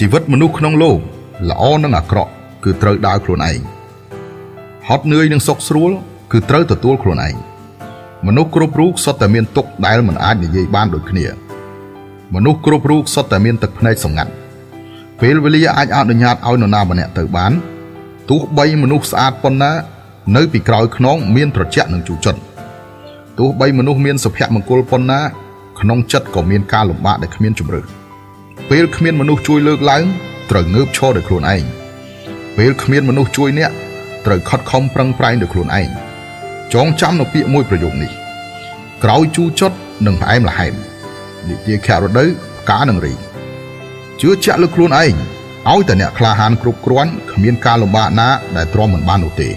ជីវិតមនុស្សក្នុងលោកល្អនិងអាក្រក់គឺត្រូវដើរខ្លួនឯងហត់នឿយនិងសុខស្រួលគឺត្រូវទទួលខ្លួនឯងមនុស្សគ្រប់រូបសុទ្ធតែមានទុក្ខដែលមិនអាចនិយាយបានដូចគ្នាមនុស្សគ្រប់រូបសុទ្ធតែមានទឹកភ្នែកសម្ងាត់ពេលវេលាអាចអនុញ្ញាតឲ្យនរណាម្នាក់ទៅបានទោះបីមនុស្សស្អាតប៉ុណ្ណានៅពីក្រោយខ្នងមានត្រជាក់និងជូរចត់ទោះបីមនុស្សមានសុភមង្គលប៉ុណ្ណាក្នុងចិត្តក៏មានការលំបាកដែលគ្មានជម្រើសពេលគ្មានមនុស្សជួយលើកឡើងត្រូវងើបឈរដោយខ្លួនឯងពេលគ្មានមនុស្សជួយអ្នកត្រូវខិតខំប្រឹងប្រែងដោយខ្លួនឯងចងចាំនៅពាក្យមួយប្រយោគនេះក្រោយជូរចត់និងផ្អែមល្ហែមនិទាយខៈរដូវផ្កានឹងរីជឿជាក់លើខ្លួនឯងឲ្យតែអ្នកក្លាហានគ្រប់គ្រាន់គ្មានការលំបាកណាដែលទ្រាំមិនបាននោះទេ